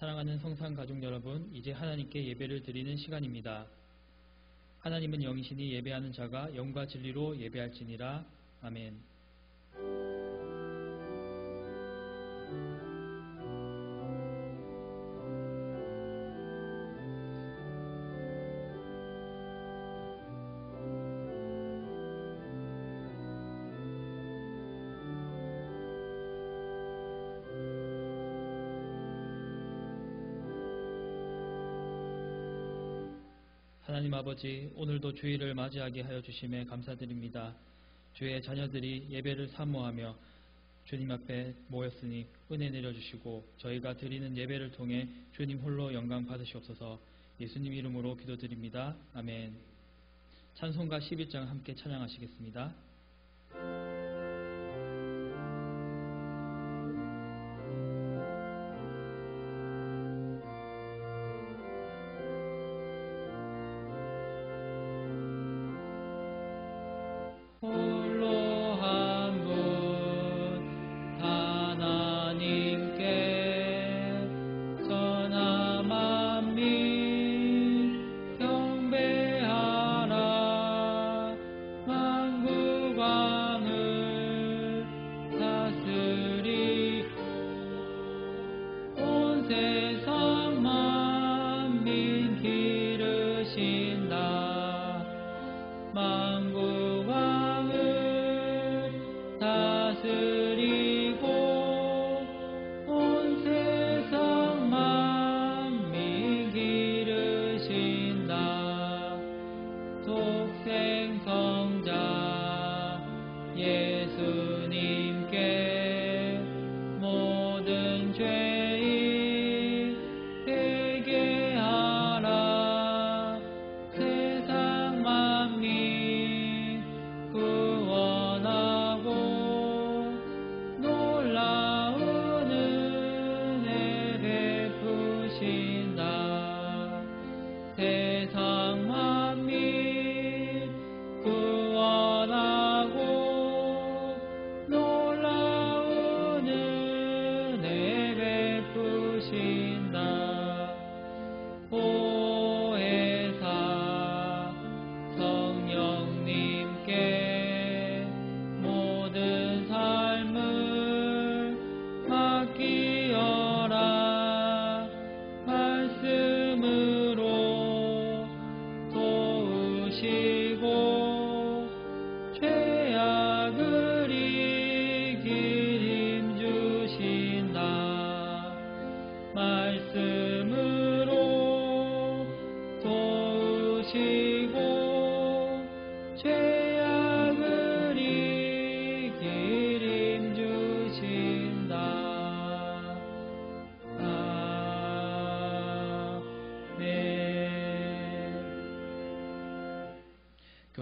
사랑하는 성산 가족 여러분, 이제 하나님께 예배를 드리는 시간입니다. 하나님은 영이시니 예배하는 자가 영과 진리로 예배할지니라. 아멘. 하나님 아버지, 오늘도 주일을 맞이하게 하여 주심에 감사드립니다. 주의 자녀들이 예배를 사모하며 주님 앞에 모였으니 은혜 내려주시고 저희가 드리는 예배를 통해 주님 홀로 영광 받으시옵소서. 예수님 이름으로 기도드립니다. 아멘. 찬송가 11장 함께 찬양하시겠습니다.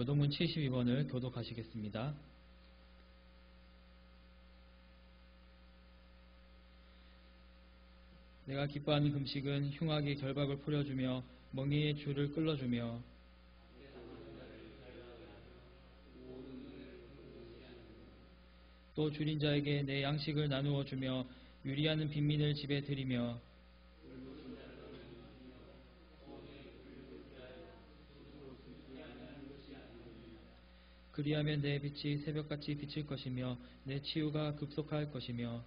교도문 72번을 교독하시겠습니다. 내가 기뻐하는 금식은 흉악의 결박을 풀어주며 멍에의 줄을 끌어주며 또 줄인 자에게 내 양식을 나누어 주며 유리하는 빈민을 집에 들이며 그리하면 내 빛이 새벽같이 비칠 것이며 내 치유가 급속할 것이며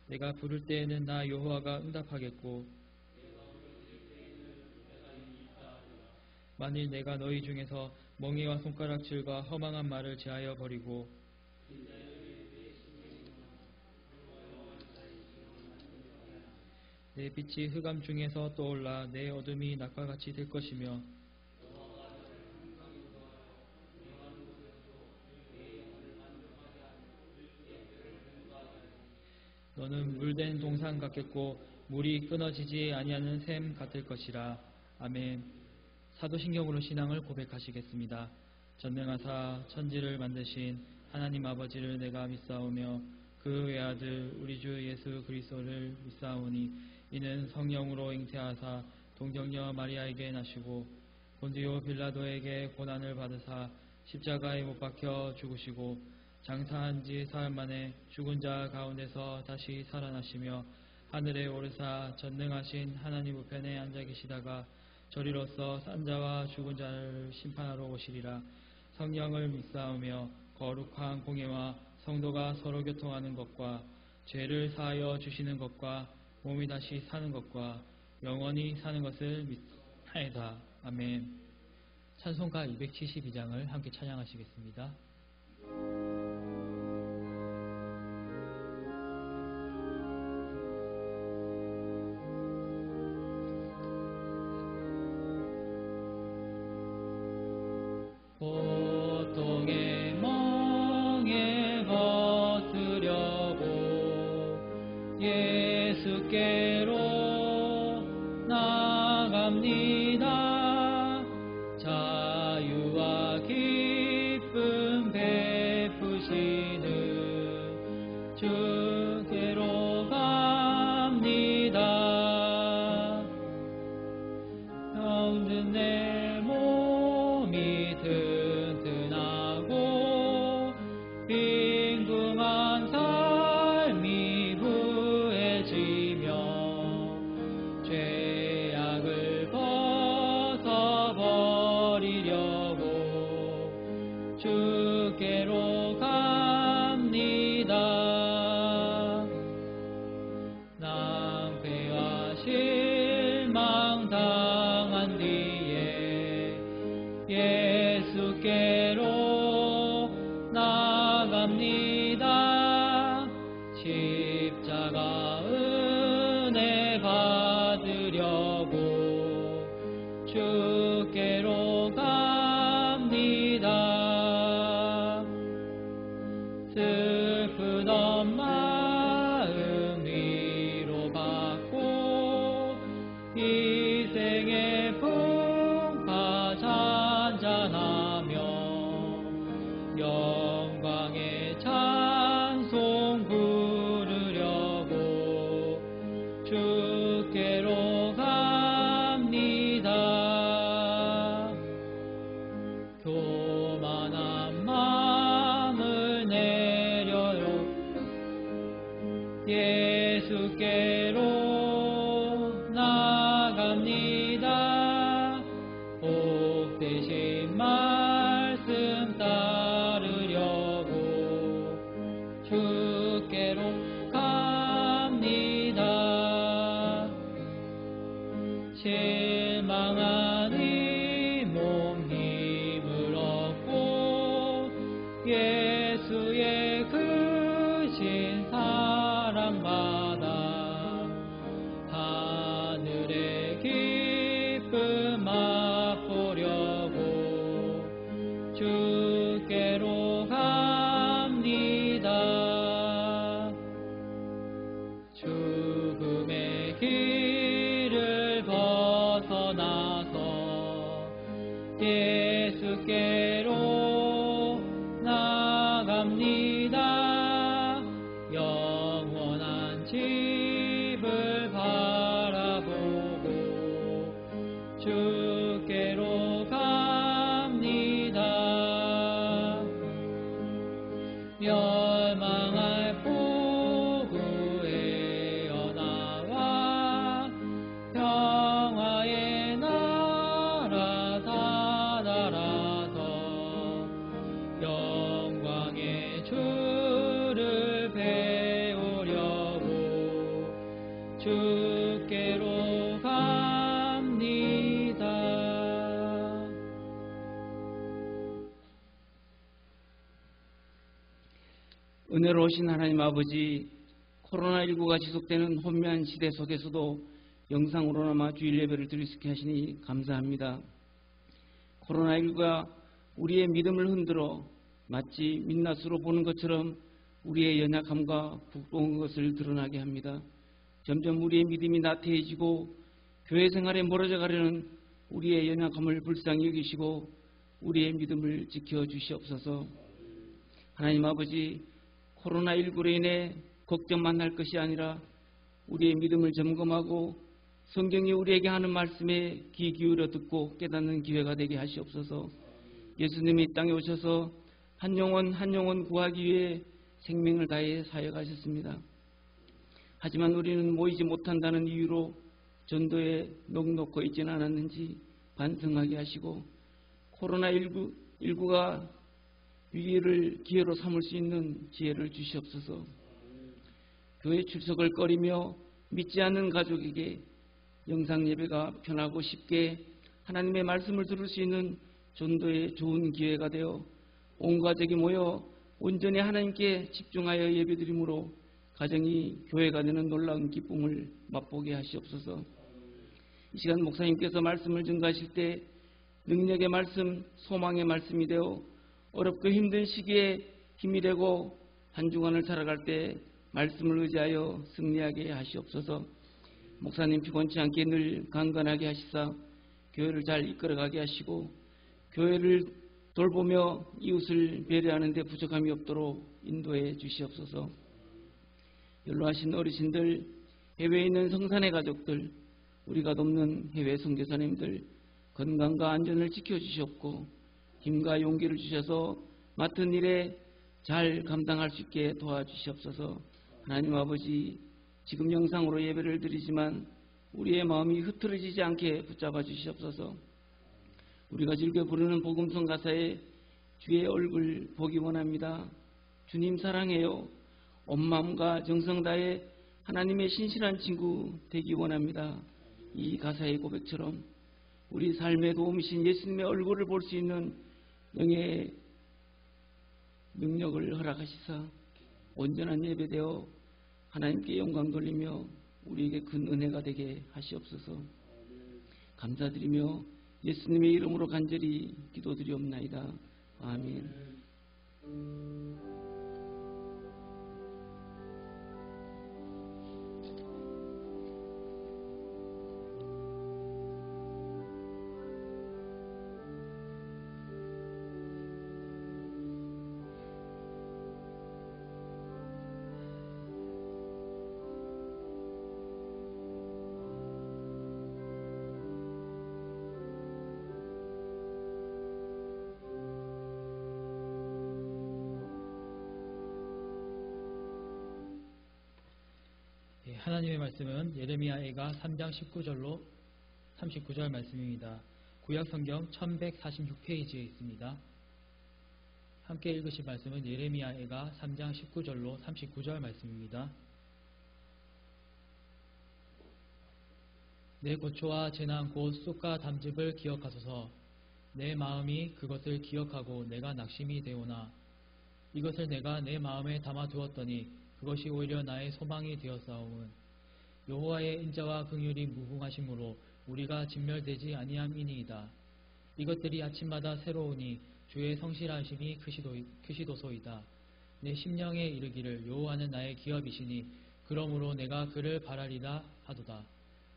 내가 부를 때에는 나 여호와가 응답하겠고 만일 내가 너희 중에서 멍에와 손가락질과 허망한 말을 제하여 버리고 내 빛이 흑암 중에서 떠올라 내 어둠이 낮과 같이 될 것이며 너는 물된 동산 같겠고 물이 끊어지지 아니하는 샘 같을 것이라. 아멘. 사도신경으로 신앙을 고백하시겠습니다. 전능하사 천지를 만드신 하나님 아버지를 내가 믿사오며 그 외아들 우리 주 예수 그리스도를 믿사오니 이는 성령으로 잉태하사 동정녀 마리아에게 나시고 본디오 빌라도에게 고난을 받으사 십자가에 못 박혀 죽으시고 장사한 지 사흘 만에 죽은 자 가운데서 다시 살아나시며 하늘에 오르사 전능하신 하나님 우편에 앉아 계시다가 저리로서 산 자와 죽은 자를 심판하러 오시리라. 성령을 믿사오며 거룩한 공예와 성도가 서로 교통하는 것과 죄를 사하여 주시는 것과 몸이 다시 사는 것과 영원히 사는 것을 믿나이다. 아멘. 찬송가 272장을 함께 찬양하시겠습니다. 고통의 멍에 벗으려고 예수께로 나갑니다. 자유와 기쁨 베푸시는 주께로 갑니다. 병든 내 몸이 튼튼하고 빈궁한 삶이 후해지며 죄악을 벗어버리려고 주께로 갑니다. 낭패와 실망 당한 뒤에 예수께로 나갑니다. 십자가 은혜 받으려고 주께로 갑니다. 슬프던 마음 위로받고 이생의 풍파 잔잔하며 영광의 찬송 부르려고 주께로 갑니다. 교만한 마음을 내려요 예수께로 나갑니다. 복되신 말씀 따르려고 주께로 갑니다. 실망한 이 몸 힘을 얻고 예수의 크신 사랑 받아 하늘의 기쁨 맛보려고 주께로 갑니다. 죽음의 길을 벗어나서 예수께로 나갑니다. 영원한 집을 바라보고 주께로 갑니다. 멸망할 포구에 나와 평화의 나라 다다라서 영광의 주를 배우려고 주께로 갑니다. 은혜로우신 하나님 아버지, 코로나19가 지속되는 혼미한 시대 속에서도 영상으로나마 주일 예배를 드릴 수 있게 하시니 감사합니다. 코로나19가 우리의 믿음을 흔들어 마치 민낯으로 보는 것처럼 우리의 연약함과 부끄러운 것을 드러나게 합니다. 점점 우리의 믿음이 나태해지고 교회 생활에 멀어져 가려는 우리의 연약함을 불쌍히 여기시고 우리의 믿음을 지켜주시옵소서. 하나님 아버지, 코로나19로 인해 걱정만 할 것이 아니라 우리의 믿음을 점검하고 성경이 우리에게 하는 말씀에 귀 기울여 듣고 깨닫는 기회가 되게 하시옵소서. 예수님이 이 땅에 오셔서 한 영혼 구하기 위해 생명을 다해 사역하셨습니다. 하지만 우리는 모이지 못한다는 이유로 전도에 넉넉고 있지는 않았는지 반성하게 하시고 코로나19가 위기를 기회로 삼을 수 있는 지혜를 주시옵소서. 교회 출석을 꺼리며 믿지 않는 가족에게 영상 예배가 편하고 쉽게 하나님의 말씀을 들을 수 있는 전도의 좋은 기회가 되어 온 가족이 모여 온전히 하나님께 집중하여 예배드림으로 가정이 교회가 되는 놀라운 기쁨을 맛보게 하시옵소서. 이 시간 목사님께서 말씀을 증거하실 때 능력의 말씀, 소망의 말씀이 되어 어렵고 힘든 시기에 힘이 되고 한 주간을 살아갈 때 말씀을 의지하여 승리하게 하시옵소서. 목사님 피곤치 않게 늘 강건하게 하시사 교회를 잘 이끌어가게 하시고 교회를 돌보며 이웃을 배려하는 데 부족함이 없도록 인도해 주시옵소서. 연로하신 어르신들, 해외에 있는 성산의 가족들, 우리가 돕는 해외 선교사님들 건강과 안전을 지켜주시옵고 힘과 용기를 주셔서 맡은 일에 잘 감당할 수 있게 도와주시옵소서. 하나님 아버지, 지금 영상으로 예배를 드리지만 우리의 마음이 흐트러지지 않게 붙잡아 주시옵소서. 우리가 즐겨 부르는 복음성 가사에 주의 얼굴 보기 원합니다. 주님 사랑해요. 온 마음과 정성 다해 하나님의 신실한 친구 되기 원합니다. 이 가사의 고백처럼 우리 삶의 도움이신 예수님의 얼굴을 볼 수 있는 영의 능력을 허락하시사 온전한 예배되어 하나님께 영광 돌리며 우리에게 큰 은혜가 되게 하시옵소서. 감사드리며 예수님의 이름으로 간절히 기도드리옵나이다. 아멘. 하나님의 말씀은 예레미야애가 3장 39절 말씀입니다. 구약성경 1146페이지에 있습니다. 함께 읽으실 말씀은 예레미야애가 3장 19절로 39절 말씀입니다. 내 고초와 재난 곧 쑥과 담즙을 기억하소서. 내 마음이 그것을 기억하고 내가 낙심이 되오나 이것을 내가 내 마음에 담아두었더니 그것이 오히려 나의 소망이 되었사오은 여호와의 인자와 긍휼이 무궁하심으로 우리가 진멸되지 아니함이니이다. 이것들이 아침마다 새로우니 주의 성실하심이 크시도소이다. 내 심령에 이르기를 여호와는 나의 기업이시니 그러므로 내가 그를 바라리라 하도다.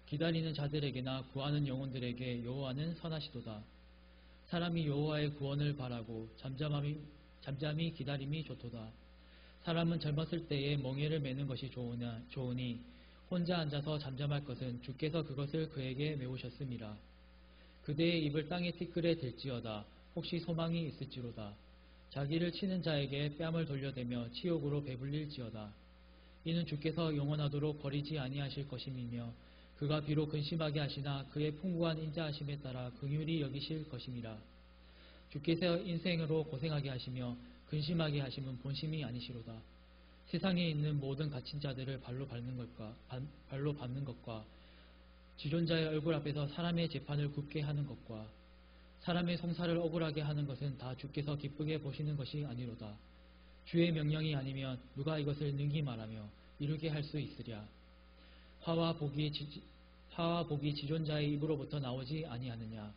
기다리는 자들에게나 구하는 영혼들에게 여호와는 선하시도다. 사람이 여호와의 구원을 바라고 잠잠히 기다림이 좋도다. 사람은 젊었을 때에 멍에를 매는 것이 좋으니 혼자 앉아서 잠잠할 것은 주께서 그것을 그에게 메우셨음이라. 그대의 입을 땅에 티끌에 댈지어다. 혹시 소망이 있을지로다. 자기를 치는 자에게 뺨을 돌려대며 치욕으로 배불릴지어다. 이는 주께서 영원하도록 버리지 아니하실 것임이며 그가 비록 근심하게 하시나 그의 풍부한 인자하심에 따라 긍휼히 여기실 것임이라. 주께서 인생으로 고생하게 하시며 근심하게 하심은 본심이 아니시로다. 세상에 있는 모든 갇힌 자들을 발로 밟는 것과 지존자의 얼굴 앞에서 사람의 재판을 굽게 하는 것과 사람의 송사를 억울하게 하는 것은 다 주께서 기쁘게 보시는 것이 아니로다. 주의 명령이 아니면 누가 이것을 능히 말하며 이루게 할 수 있으랴. 화와 복이 지존자의 입으로부터 나오지 아니하느냐.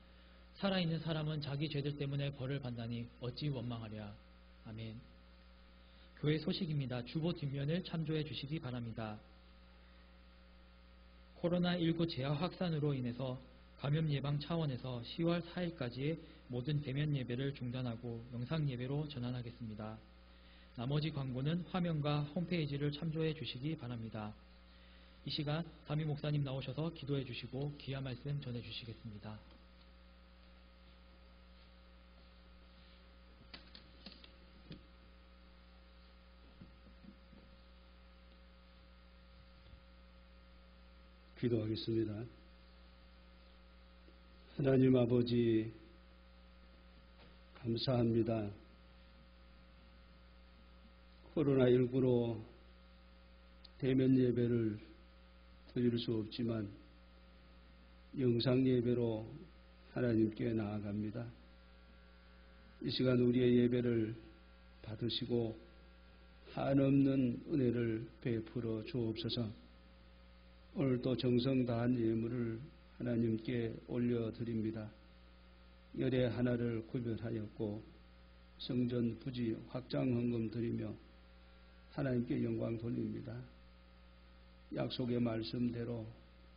살아있는 사람은 자기 죄들 때문에 벌을 받다니 어찌 원망하랴. 아멘. 교회 소식입니다. 주보 뒷면을 참조해 주시기 바랍니다. 코로나19 재화 확산으로 인해서 감염 예방 차원에서 10월 4일까지의 모든 대면 예배를 중단하고 영상 예배로 전환하겠습니다. 나머지 광고는 화면과 홈페이지를 참조해 주시기 바랍니다. 이 시간 담임 목사님 나오셔서 기도해 주시고 귀한 말씀 전해 주시겠습니다. 기도하겠습니다. 하나님 아버지, 감사합니다. 코로나19로 대면 예배를 드릴 수 없지만 영상 예배로 하나님께 나아갑니다. 이 시간 우리의 예배를 받으시고 한없는 은혜를 베풀어 주옵소서. 오늘도 정성 다한 예물을 하나님께 올려드립니다. 열의 하나를 구별하였고 성전 부지 확장 헌금 드리며 하나님께 영광 돌립니다. 약속의 말씀대로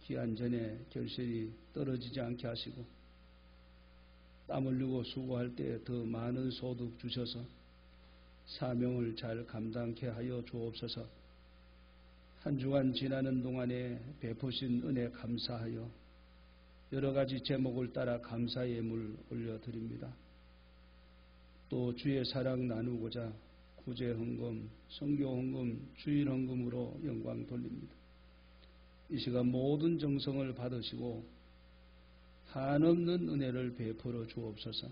기한 전에 결실이 떨어지지 않게 하시고 땀 흘리고 수고할 때 더 많은 소득 주셔서 사명을 잘 감당케 하여 주옵소서. 한 주간 지나는 동안에 베푸신 은혜 감사하여 여러 가지 제목을 따라 감사 예물 올려드립니다. 또 주의 사랑 나누고자 구제 헌금, 성교 헌금, 주일 헌금으로 영광 돌립니다. 이 시간 모든 정성을 받으시고 한없는 은혜를 베풀어 주옵소서.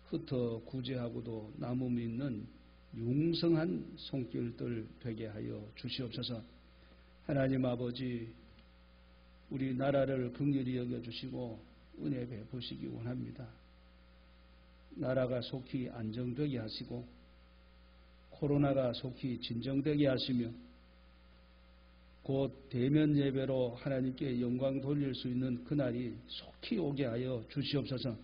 흩어 구제하고도 남음 있는 융성한 손길들 되게 하여 주시옵소서. 하나님 아버지, 우리 나라를 긍휼히 여겨주시고 은혜 베푸시기 원합니다. 나라가 속히 안정되게 하시고 코로나가 속히 진정되게 하시며 곧 대면 예배로 하나님께 영광 돌릴 수 있는 그날이 속히 오게 하여 주시옵소서.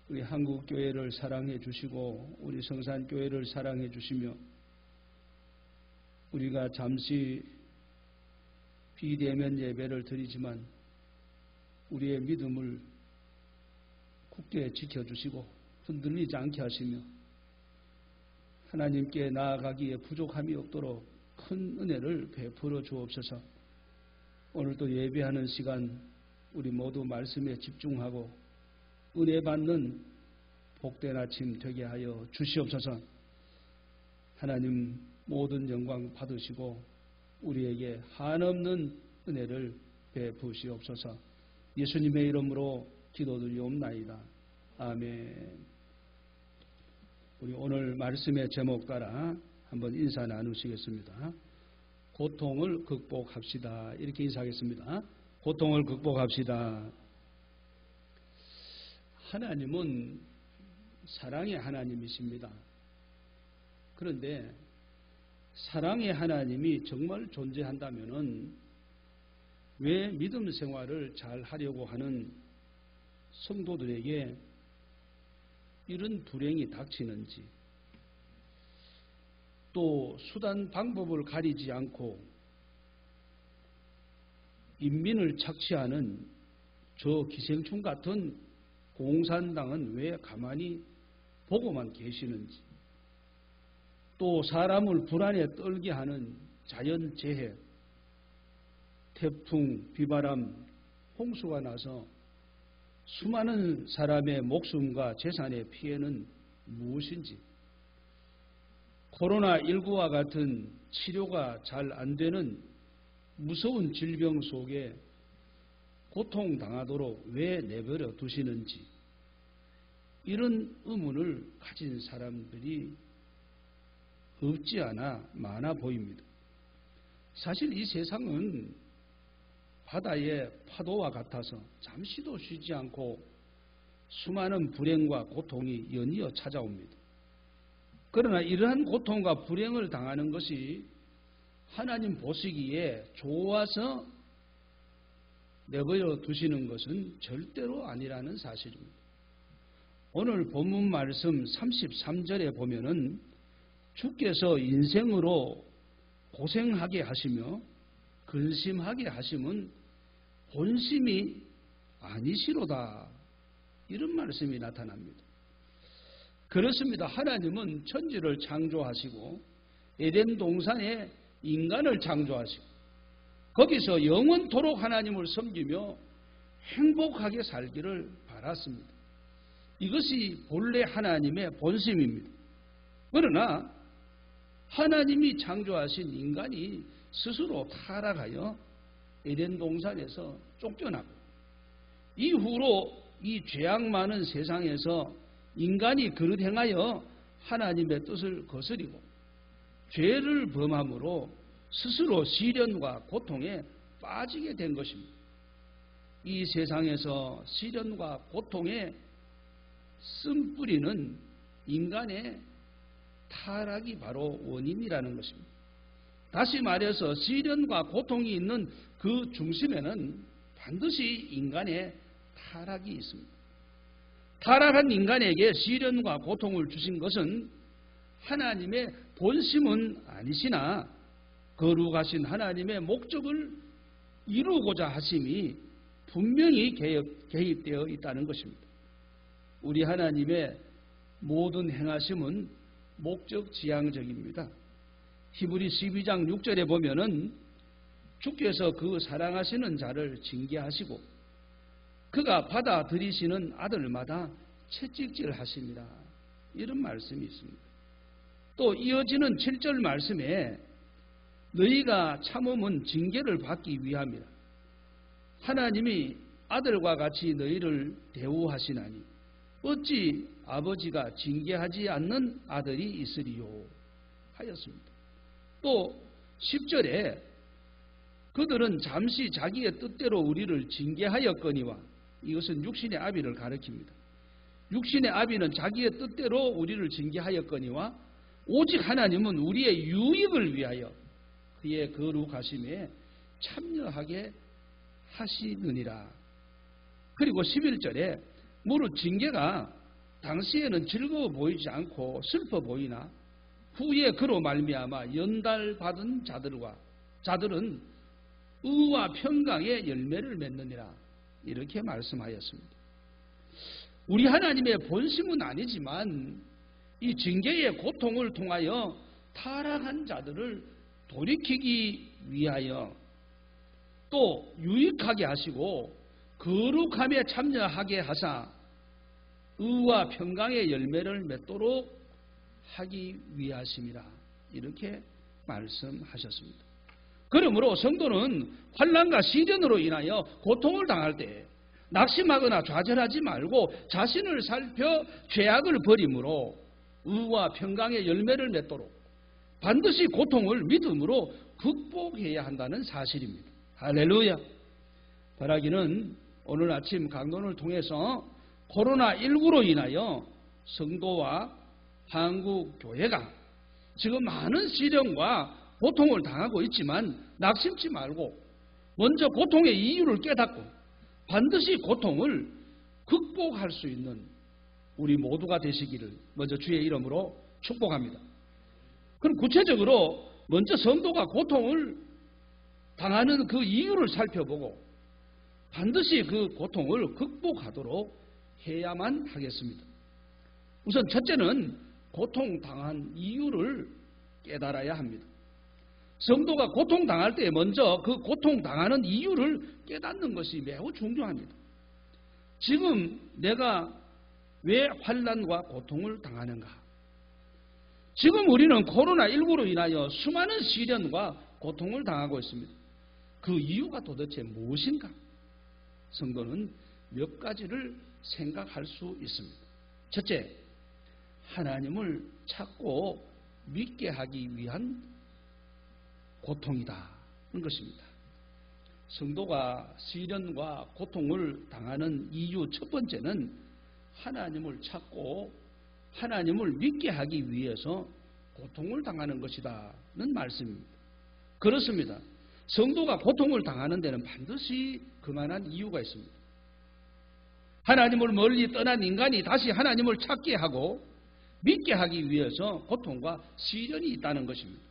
우리 한국교회를 사랑해 주시고 우리 성산교회를 사랑해 주시며 우리가 잠시 비대면 예배를 드리지만 우리의 믿음을 굳게 지켜주시고 흔들리지 않게 하시며 하나님께 나아가기에 부족함이 없도록 큰 은혜를 베풀어 주옵소서. 오늘도 예배하는 시간 우리 모두 말씀에 집중하고 은혜 받는 복된 아침 되게 하여 주시옵소서. 하나님 모든 영광 받으시고 우리에게 한없는 은혜를 베푸시옵소서. 예수님의 이름으로 기도드리옵나이다. 아멘. 우리 오늘 말씀의 제목 따라 한번 인사 나누시겠습니다. 고통을 극복합시다. 이렇게 인사하겠습니다. 고통을 극복합시다. 하나님은 사랑의 하나님이십니다. 그런데 사랑의 하나님이 정말 존재한다면은 왜 믿음 생활을 잘 하려고 하는 성도들에게 이런 불행이 닥치는지, 또 수단 방법을 가리지 않고 인민을 착취하는 저 기생충 같은 공산당은 왜 가만히 보고만 계시는지, 또 사람을 불안에 떨게 하는 자연재해, 태풍, 비바람, 홍수가 나서 수많은 사람의 목숨과 재산의 피해는 무엇인지, 코로나19와 같은 치료가 잘 안 되는 무서운 질병 속에 고통당하도록 왜 내버려 두시는지, 이런 의문을 가진 사람들이 없지 않아 많아 보입니다. 사실 이 세상은 바다의 파도와 같아서 잠시도 쉬지 않고 수많은 불행과 고통이 연이어 찾아옵니다. 그러나 이러한 고통과 불행을 당하는 것이 하나님 보시기에 좋아서 내버려 두시는 것은 절대로 아니라는 사실입니다. 오늘 본문 말씀 33절에 보면은 주께서 인생으로 고생하게 하시며 근심하게 하심은 본심이 아니시로다, 이런 말씀이 나타납니다. 그렇습니다. 하나님은 천지를 창조하시고 에덴 동산에 인간을 창조하시고 거기서 영원토록 하나님을 섬기며 행복하게 살기를 바랐습니다. 이것이 본래 하나님의 본심입니다. 그러나 하나님이 창조하신 인간이 스스로 타락하여 에덴 동산에서 쫓겨나고 이후로 이 죄악 많은 세상에서 인간이 그릇 행하여 하나님의 뜻을 거스리고 죄를 범함으로 스스로 시련과 고통에 빠지게 된 것입니다. 이 세상에서 시련과 고통에 쓴뿌리는 인간의 타락이 바로 원인이라는 것입니다. 다시 말해서 시련과 고통이 있는 그 중심에는 반드시 인간의 타락이 있습니다. 타락한 인간에게 시련과 고통을 주신 것은 하나님의 본심은 아니시나 거룩하신 하나님의 목적을 이루고자 하심이 분명히 개입되어 있다는 것입니다. 우리 하나님의 모든 행하심은 목적 지향적입니다. 히브리 12장 6절에 보면은 주께서 그 사랑하시는 자를 징계하시고 그가 받아들이시는 아들마다 채찍질하십니다. 이런 말씀이 있습니다. 또 이어지는 7절 말씀에 너희가 참음은 징계를 받기 위함이라. 하나님이 아들과 같이 너희를 대우하시나니 어찌 아버지가 징계하지 않는 아들이 있으리요 하였습니다. 또 10절에 그들은 잠시 자기의 뜻대로 우리를 징계하였거니와 이것은 육신의 아비를 가리킵니다. 육신의 아비는 자기의 뜻대로 우리를 징계하였거니와 오직 하나님은 우리의 유익을 위하여 그의 거룩하심에 참여하게 하시느니라. 그리고 11절에 무릇 징계가 당시에는 즐거워 보이지 않고 슬퍼 보이나 후에 그로 말미암아 연달받은 자들은 의와 평강의 열매를 맺느니라. 이렇게 말씀하였습니다. 우리 하나님의 본심은 아니지만 이 징계의 고통을 통하여 타락한 자들을 돌이키기 위하여 또 유익하게 하시고 거룩함에 참여하게 하사 의와 평강의 열매를 맺도록 하기 위하심이라. 이렇게 말씀하셨습니다. 그러므로 성도는 환난과 시련으로 인하여 고통을 당할 때 낙심하거나 좌절하지 말고 자신을 살펴 죄악을 버림으로 의와 평강의 열매를 맺도록 반드시 고통을 믿음으로 극복해야 한다는 사실입니다. 할렐루야. 바라기는 오늘 아침 강론을 통해서 코로나19로 인하여 성도와 한국 교회가 지금 많은 시련과 고통을 당하고 있지만 낙심치 말고 먼저 고통의 이유를 깨닫고 반드시 고통을 극복할 수 있는 우리 모두가 되시기를 먼저 주의 이름으로 축복합니다. 그럼 구체적으로 먼저 성도가 고통을 당하는 그 이유를 살펴보고 반드시 그 고통을 극복하도록 해야만 하겠습니다. 우선 첫째는 고통당한 이유를 깨달아야 합니다. 성도가 고통당할 때 먼저 그 고통당하는 이유를 깨닫는 것이 매우 중요합니다. 지금 내가 왜 환난과 고통을 당하는가? 지금 우리는 코로나19로 인하여 수많은 시련과 고통을 당하고 있습니다. 그 이유가 도대체 무엇인가? 성도는 몇 가지를 생각할 수 있습니다. 첫째, 하나님을 찾고 믿게 하기 위한 고통이다는 것입니다. 성도가 시련과 고통을 당하는 이유 첫 번째는 하나님을 찾고 하나님을 믿게 하기 위해서 고통을 당하는 것이다는 말씀입니다. 그렇습니다. 성도가 고통을 당하는 데는 반드시 그만한 이유가 있습니다. 하나님을 멀리 떠난 인간이 다시 하나님을 찾게 하고 믿게 하기 위해서 고통과 시련이 있다는 것입니다.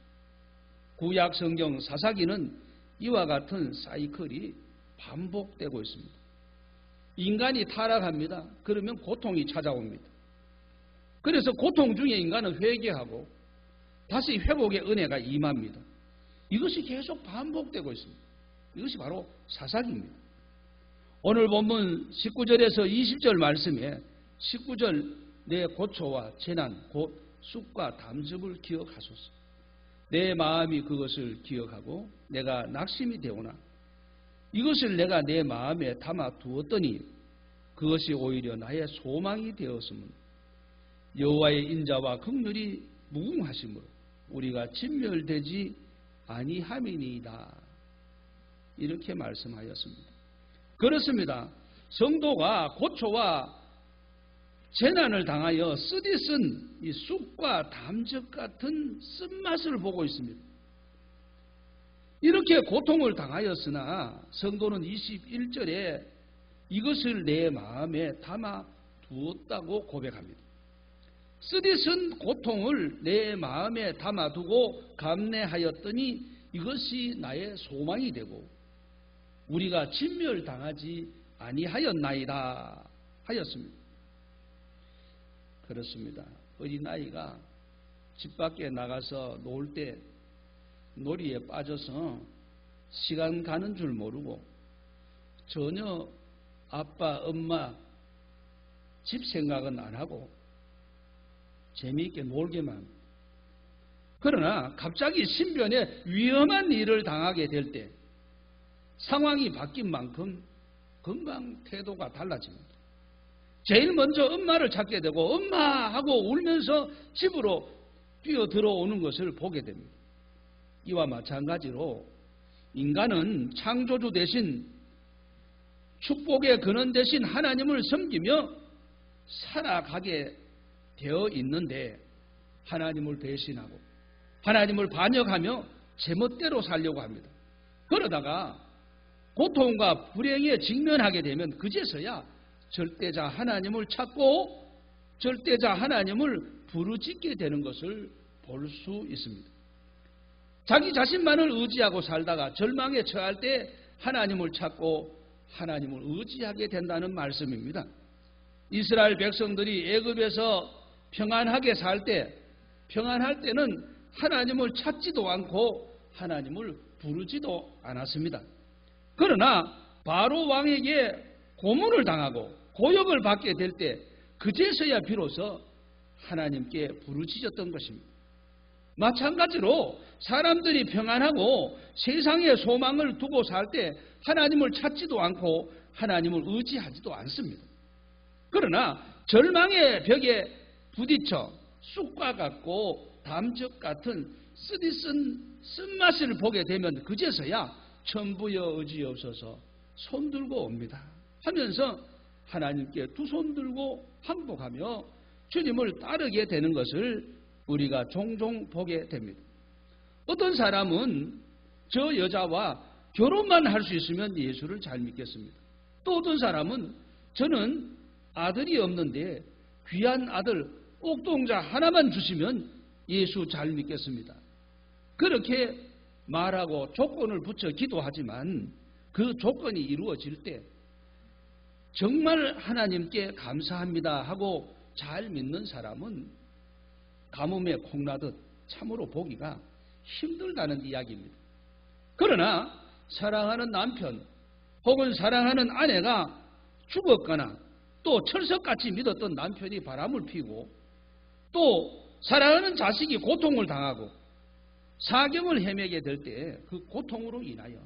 구약 성경 사사기는 이와 같은 사이클이 반복되고 있습니다. 인간이 타락합니다. 그러면 고통이 찾아옵니다. 그래서 고통 중에 인간은 회개하고 다시 회복의 은혜가 임합니다. 이것이 계속 반복되고 있습니다. 이것이 바로 사사기입니다. 오늘 본문 19절에서 20절 말씀에 19절 내 고초와 재난 곧 쑥과 담즙을 기억하소서. 내 마음이 그것을 기억하고 내가 낙심이 되오나 이것을 내가 내 마음에 담아 두었더니 그것이 오히려 나의 소망이 되었으므로 여호와의 인자와 긍휼이 무궁하심으로 우리가 진멸되지 아니함이니이다. 이렇게 말씀하였습니다. 그렇습니다. 성도가 고초와 재난을 당하여 쓰디쓴 이 쑥과 담즙 같은 쓴맛을 보고 있습니다. 이렇게 고통을 당하였으나 성도는 21절에 이것을 내 마음에 담아 두었다고 고백합니다. 쓰디쓴 고통을 내 마음에 담아두고 감내하였더니 이것이 나의 소망이 되고 우리가 진멸당하지 아니하였나이다 하였습니다. 그렇습니다. 어린아이가 집 밖에 나가서 놀 때 놀이에 빠져서 시간 가는 줄 모르고 전혀 아빠, 엄마 집 생각은 안 하고 재미있게 놀게만. 그러나 갑자기 신변에 위험한 일을 당하게 될 때 상황이 바뀐 만큼 금방 태도가 달라집니다. 제일 먼저 엄마를 찾게 되고 엄마 하고 울면서 집으로 뛰어 들어오는 것을 보게 됩니다. 이와 마찬가지로 인간은 창조주 대신 축복의 근원 대신 하나님을 섬기며 살아가게 되어 있는데 하나님을 배신하고 하나님을 반역하며 제멋대로 살려고 합니다. 그러다가 고통과 불행에 직면하게 되면 그제서야 절대자 하나님을 찾고 절대자 하나님을 부르짖게 되는 것을 볼 수 있습니다. 자기 자신만을 의지하고 살다가 절망에 처할 때 하나님을 찾고 하나님을 의지하게 된다는 말씀입니다. 이스라엘 백성들이 애굽에서 평안하게 살 때, 평안할 때는 하나님을 찾지도 않고 하나님을 부르지도 않았습니다. 그러나 바로 왕에게 고문을 당하고 고역을 받게 될 때 그제서야 비로소 하나님께 부르짖었던 것입니다. 마찬가지로 사람들이 평안하고 세상에 소망을 두고 살 때 하나님을 찾지도 않고 하나님을 의지하지도 않습니다. 그러나 절망의 벽에 부딪혀 쑥과 같고 담즙 같은 쓰디쓴 쓴맛을 보게 되면 그제서야 천부여 의지없어서 손들고 옵니다 하면서 하나님께 두 손 들고 항복하며 주님을 따르게 되는 것을 우리가 종종 보게 됩니다. 어떤 사람은 저 여자와 결혼만 할 수 있으면 예수를 잘 믿겠습니다. 또 어떤 사람은 저는 아들이 없는데 귀한 아들 옥동자 하나만 주시면 예수 잘 믿겠습니다. 그렇게 말하고 조건을 붙여 기도하지만 그 조건이 이루어질 때 정말 하나님께 감사합니다 하고 잘 믿는 사람은 가뭄에 콩나듯 참으로 보기가 힘들다는 이야기입니다. 그러나 사랑하는 남편 혹은 사랑하는 아내가 죽었거나 또 철석같이 믿었던 남편이 바람을 피고 또 사랑하는 자식이 고통을 당하고 사경을 헤매게 될 때 그 고통으로 인하여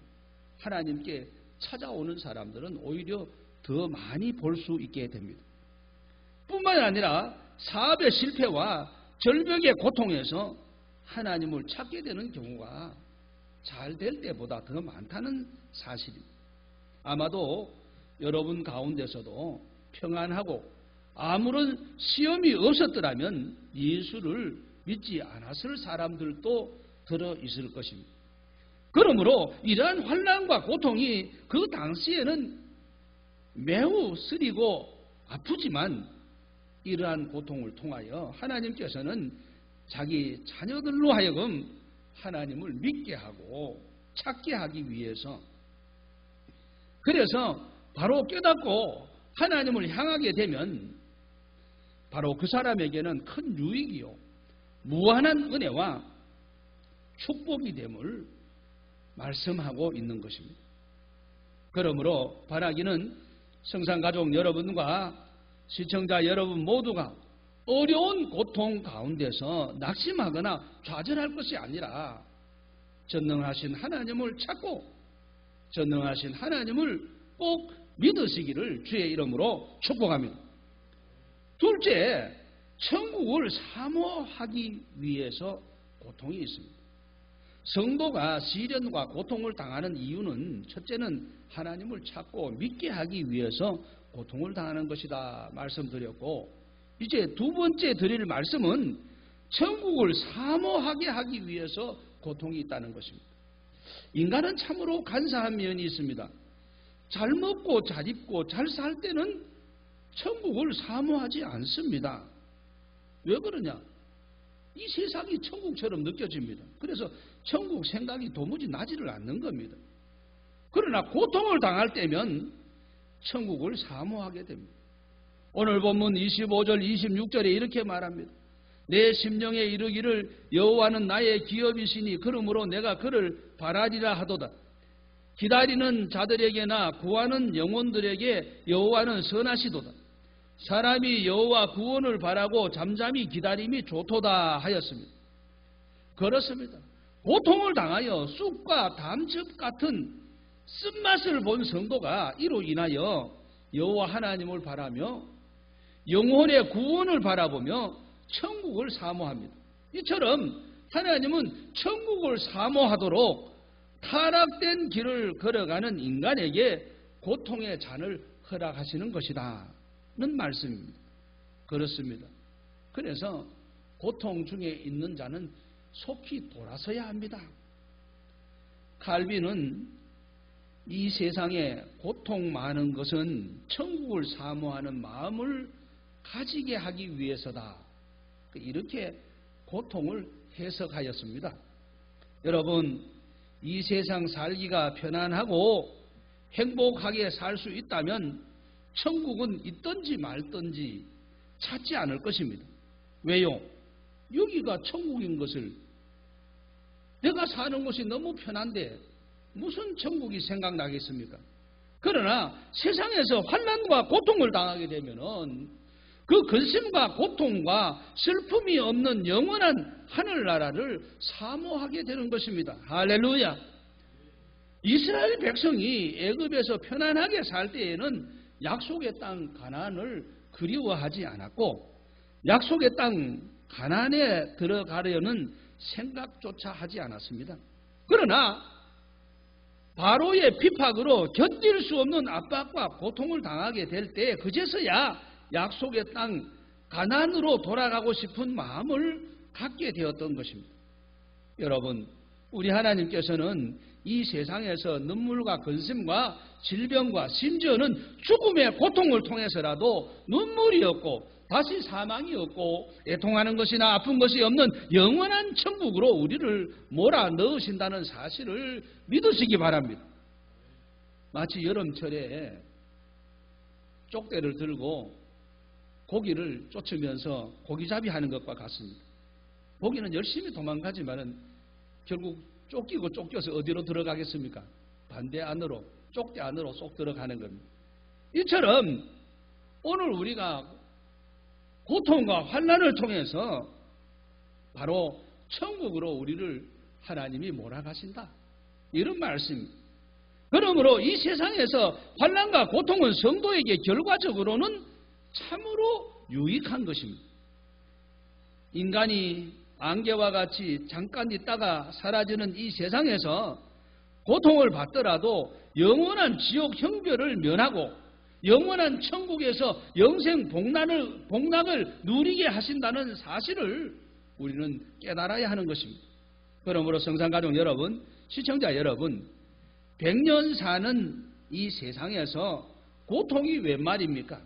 하나님께 찾아오는 사람들은 오히려 더 많이 볼 수 있게 됩니다. 뿐만 아니라 사업의 실패와 절벽의 고통에서 하나님을 찾게 되는 경우가 잘 될 때보다 더 많다는 사실입니다. 아마도 여러분 가운데서도 평안하고 아무런 시험이 없었더라면 예수를 믿지 않았을 사람들도 들어 있을 것입니다. 그러므로 이러한 환난과 고통이 그 당시에는 매우 쓰리고 아프지만 이러한 고통을 통하여 하나님께서는 자기 자녀들로 하여금 하나님을 믿게 하고 찾게 하기 위해서 그래서 바로 깨닫고 하나님을 향하게 되면 바로 그 사람에게는 큰 유익이요 무한한 은혜와 축복이 됨을 말씀하고 있는 것입니다. 그러므로 바라기는 성산가족 여러분과 시청자 여러분 모두가 어려운 고통 가운데서 낙심하거나 좌절할 것이 아니라 전능하신 하나님을 찾고 전능하신 하나님을 꼭 믿으시기를 주의 이름으로 축복합니다. 둘째, 천국을 사모하기 위해서 고통이 있습니다. 성도가 시련과 고통을 당하는 이유는 첫째는 하나님을 찾고 믿게 하기 위해서 고통을 당하는 것이다 말씀드렸고, 이제 두 번째 드릴 말씀은 천국을 사모하게 하기 위해서 고통이 있다는 것입니다. 인간은 참으로 간사한 면이 있습니다. 잘 먹고 잘 입고 잘 살 때는 천국을 사모하지 않습니다. 왜 그러냐? 이 세상이 천국처럼 느껴집니다. 그래서 천국 생각이 도무지 나지를 않는 겁니다. 그러나 고통을 당할 때면 천국을 사모하게 됩니다. 오늘 본문 25절 26절에 이렇게 말합니다. 내 심령에 이르기를 여호와는 나의 기업이시니 그러므로 내가 그를 바라리라 하도다. 기다리는 자들에게나 구하는 영혼들에게 여호와는 선하시도다. 사람이 여호와 구원을 바라고 잠잠히 기다림이 좋도다 하였습니다. 그렇습니다. 고통을 당하여 쑥과 담즙 같은 쓴맛을 본 성도가 이로 인하여 여호와 하나님을 바라며 영혼의 구원을 바라보며 천국을 사모합니다. 이처럼 하나님은 천국을 사모하도록 타락된 길을 걸어가는 인간에게 고통의 잔을 허락하시는 것이다 는 말씀입니다. 그렇습니다. 그래서 고통 중에 있는 자는 속히 돌아서야 합니다. 칼빈은 이 세상에 고통 많은 것은 천국을 사모하는 마음을 가지게 하기 위해서다. 이렇게 고통을 해석하였습니다. 여러분, 이 세상 살기가 편안하고 행복하게 살 수 있다면 천국은 있든지 말든지 찾지 않을 것입니다. 왜요? 여기가 천국인 것을, 내가 사는 곳이 너무 편한데 무슨 천국이 생각나겠습니까? 그러나 세상에서 환난과 고통을 당하게 되면은 그 근심과 고통과 슬픔이 없는 영원한 하늘나라를 사모하게 되는 것입니다. 할렐루야! 이스라엘 백성이 애굽에서 편안하게 살 때에는 약속의 땅 가나안을 그리워하지 않았고 약속의 땅 가나안에 들어가려는 생각조차 하지 않았습니다. 그러나 바로의 핍박으로 견딜 수 없는 압박과 고통을 당하게 될 때 그제서야 약속의 땅 가나안으로 돌아가고 싶은 마음을 갖게 되었던 것입니다. 여러분, 우리 하나님께서는 이 세상에서 눈물과 근심과 질병과 심지어는 죽음의 고통을 통해서라도 눈물이 없고 다시 사망이 없고 애통하는 것이나 아픈 것이 없는 영원한 천국으로 우리를 몰아넣으신다는 사실을 믿으시기 바랍니다. 마치 여름철에 쪽대를 들고 고기를 쫓으면서 고기잡이 하는 것과 같습니다. 고기는 열심히 도망가지만은 결국 쫓기고 쫓겨서 어디로 들어가겠습니까? 반대 안으로, 쪽대 안으로 쏙 들어가는 겁니다. 이처럼 오늘 우리가 고통과 환난을 통해서 바로 천국으로 우리를 하나님이 몰아가신다. 이런 말씀입니다. 그러므로 이 세상에서 환난과 고통은 성도에게 결과적으로는 참으로 유익한 것입니다. 인간이 안개와 같이 잠깐 있다가 사라지는 이 세상에서 고통을 받더라도 영원한 지옥 형벌을 면하고 영원한 천국에서 영생 복락을 누리게 하신다는 사실을 우리는 깨달아야 하는 것입니다. 그러므로 성산가족 여러분, 시청자 여러분, 100년 사는 이 세상에서 고통이 웬 말입니까?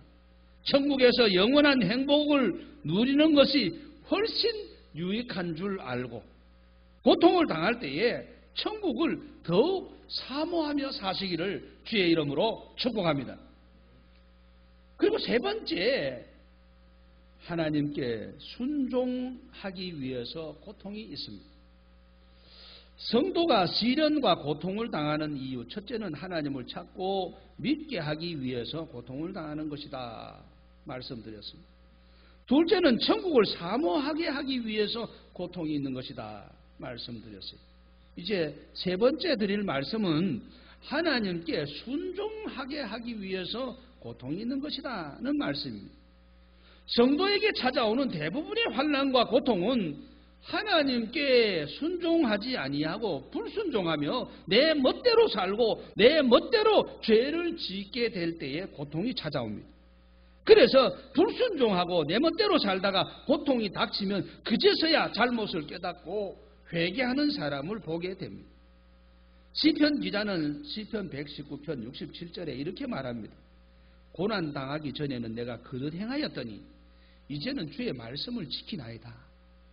천국에서 영원한 행복을 누리는 것이 훨씬 유익한 줄 알고 고통을 당할 때에 천국을 더욱 사모하며 사시기를 주의 이름으로 축복합니다. 그리고 세 번째, 하나님께 순종하기 위해서 고통이 있습니다. 성도가 시련과 고통을 당하는 이유, 첫째는 하나님을 찾고 믿게 하기 위해서 고통을 당하는 것이다 말씀드렸습니다. 둘째는 천국을 사모하게 하기 위해서 고통이 있는 것이다 말씀드렸어요. 이제 세 번째 드릴 말씀은 하나님께 순종하게 하기 위해서 고통이 있는 것이라는 말씀입니다. 성도에게 찾아오는 대부분의 환난과 고통은 하나님께 순종하지 아니하고 불순종하며 내 멋대로 살고 내 멋대로 죄를 짓게 될 때에 고통이 찾아옵니다. 그래서 불순종하고 내 멋대로 살다가 고통이 닥치면 그제서야 잘못을 깨닫고 회개하는 사람을 보게 됩니다. 시편 기자는 시편 119편 67절에 이렇게 말합니다. 고난당하기 전에는 내가 그릇 행하였더니 이제는 주의 말씀을 지키나이다.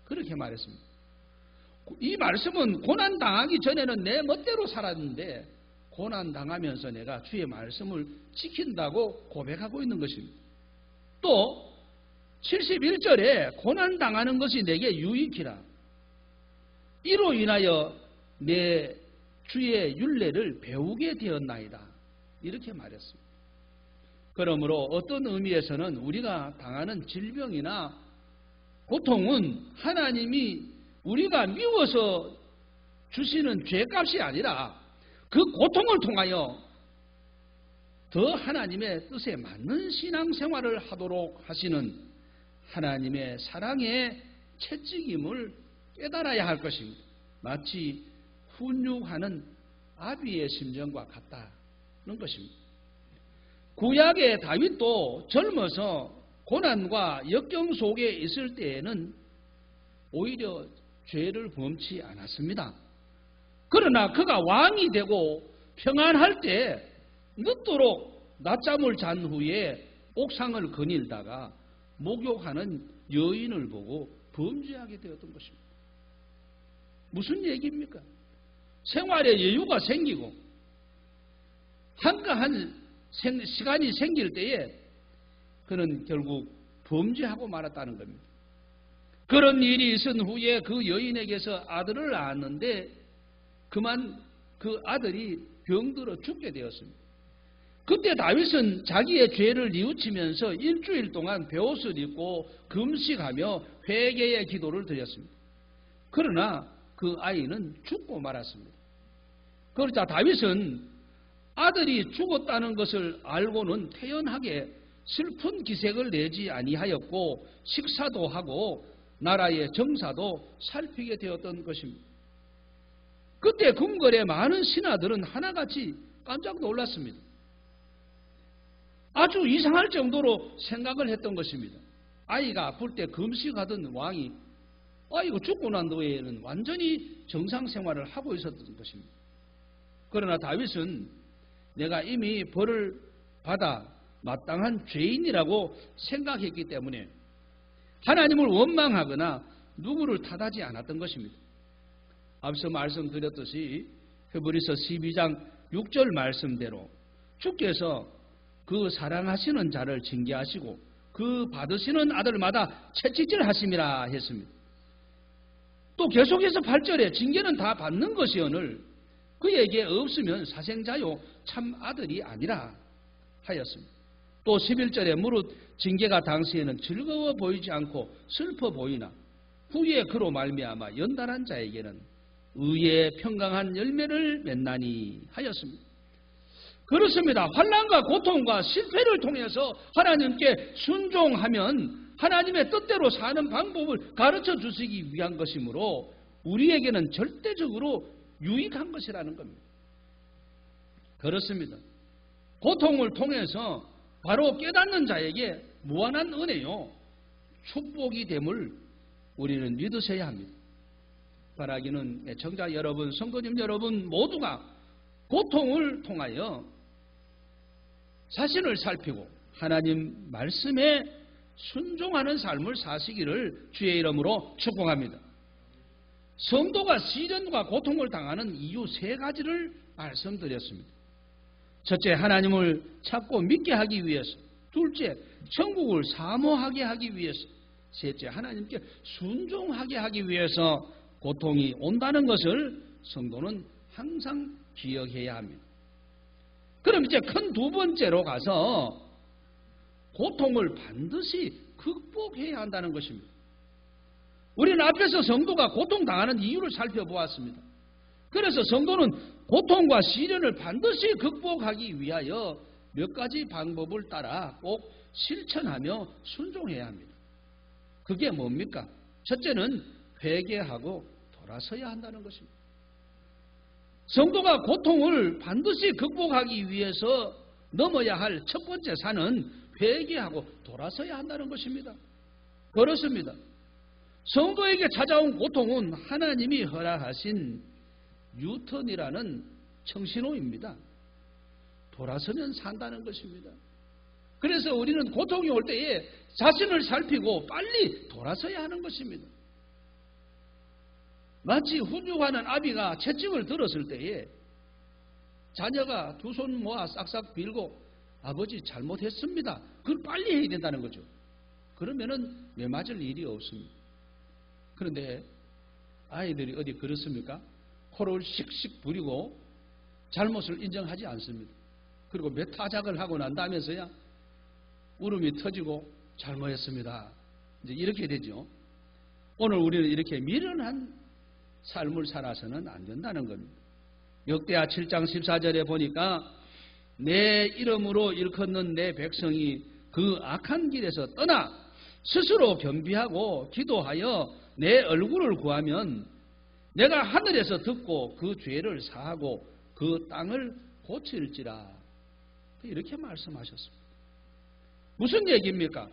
그렇게 말했습니다. 이 말씀은 고난당하기 전에는 내 멋대로 살았는데 고난당하면서 내가 주의 말씀을 지킨다고 고백하고 있는 것입니다. 또 71절에 고난당하는 것이 내게 유익이라. 이로 인하여 내 주의 율례를 배우게 되었나이다. 이렇게 말했습니다. 그러므로 어떤 의미에서는 우리가 당하는 질병이나 고통은 하나님이 우리가 미워서 주시는 죄값이 아니라 그 고통을 통하여 더 하나님의 뜻에 맞는 신앙생활을 하도록 하시는 하나님의 사랑의 채찍임을 깨달아야 할 것입니다. 마치 훈육하는 아비의 심정과 같다는 것입니다. 구약의 다윗도 젊어서 고난과 역경 속에 있을 때에는 오히려 죄를 범치 않았습니다. 그러나 그가 왕이 되고 평안할 때 늦도록 낮잠을 잔 후에 옥상을 거닐다가 목욕하는 여인을 보고 범죄하게 되었던 것입니다. 무슨 얘기입니까? 생활에 여유가 생기고 한가한 시간이 생길 때에 그는 결국 범죄하고 말았다는 겁니다. 그런 일이 있은 후에 그 여인에게서 아들을 낳았는데 그만 그 아들이 병들어 죽게 되었습니다. 그때 다윗은 자기의 죄를 뉘우치면서 일주일 동안 베옷을 입고 금식하며 회개의 기도를 드렸습니다. 그러나 그 아이는 죽고 말았습니다. 그러자 다윗은 아들이 죽었다는 것을 알고는 태연하게 슬픈 기색을 내지 아니하였고 식사도 하고 나라의 정사도 살피게 되었던 것입니다. 그때 궁궐의 많은 신하들은 하나같이 깜짝 놀랐습니다. 아주 이상할 정도로 생각을 했던 것입니다. 아이가 아플 때 금식하던 왕이 아이고 죽고 난 후에는 완전히 정상생활을 하고 있었던 것입니다. 그러나 다윗은 내가 이미 벌을 받아 마땅한 죄인이라고 생각했기 때문에 하나님을 원망하거나 누구를 탓하지 않았던 것입니다. 앞서 말씀드렸듯이 히브리서 12장 6절 말씀대로 주께서 그 사랑하시는 자를 징계하시고 그 받으시는 아들마다 채찍질 하심이라 했습니다. 또 계속해서 8절에 징계는 다 받는 것이오늘 그에게 없으면 사생자요 참 아들이 아니라 하였습니다. 또 11절에 무릇 징계가 당시에는 즐거워 보이지 않고 슬퍼 보이나 후에 그로 말미암아 연단한 자에게는 의의 평강한 열매를 맺나니 하였습니다. 그렇습니다. 환난과 고통과 실패를 통해서 하나님께 순종하면 하나님의 뜻대로 사는 방법을 가르쳐 주시기 위한 것이므로 우리에게는 절대적으로 유익한 것이라는 겁니다. 그렇습니다. 고통을 통해서 바로 깨닫는 자에게 무한한 은혜요 축복이 됨을 우리는 믿으셔야 합니다. 바라기는 애청자 여러분, 성도님 여러분 모두가 고통을 통하여 자신을 살피고 하나님 말씀에 순종하는 삶을 사시기를 주의 이름으로 축복합니다. 성도가 시련과 고통을 당하는 이유 3가지를 말씀드렸습니다. 첫째, 하나님을 찾고 믿게 하기 위해서. 둘째, 천국을 사모하게 하기 위해서. 셋째, 하나님께 순종하게 하기 위해서 고통이 온다는 것을 성도는 항상 기억해야 합니다. 그럼 이제 큰 2번째로 가서 고통을 반드시 극복해야 한다는 것입니다. 우리는 앞에서 성도가 고통당하는 이유를 살펴보았습니다. 그래서 성도는 고통과 시련을 반드시 극복하기 위하여 몇 가지 방법을 따라 꼭 실천하며 순종해야 합니다. 그게 뭡니까? 첫째는 회개하고 돌아서야 한다는 것입니다. 성도가 고통을 반드시 극복하기 위해서 넘어야 할 첫 번째 산은 회개하고 돌아서야 한다는 것입니다. 그렇습니다. 성도에게 찾아온 고통은 하나님이 허락하신 유턴이라는 청신호입니다. 돌아서면 산다는 것입니다. 그래서 우리는 고통이 올 때에 자신을 살피고 빨리 돌아서야 하는 것입니다. 마치 훈육하는 아비가 채찍을 들었을 때에 자녀가 두 손 모아 싹싹 빌고 아버지 잘못했습니다. 그걸 빨리 해야 된다는 거죠. 그러면은 매맞을 일이 없습니다. 그런데 아이들이 어디 그렇습니까? 코를 씩씩 부리고 잘못을 인정하지 않습니다. 그리고 몇 타작을 하고 난 다음에서야 울음이 터지고 잘못했습니다. 이제 이렇게 되죠. 오늘 우리는 이렇게 미련한 삶을 살아서는 안 된다는 겁니다. 역대하 7장 14절에 보니까 내 이름으로 일컫는 내 백성이 그 악한 길에서 떠나 스스로 겸비하고 기도하여 내 얼굴을 구하면 내가 하늘에서 듣고 그 죄를 사하고 그 땅을 고칠지라. 이렇게 말씀하셨습니다. 무슨 얘기입니까?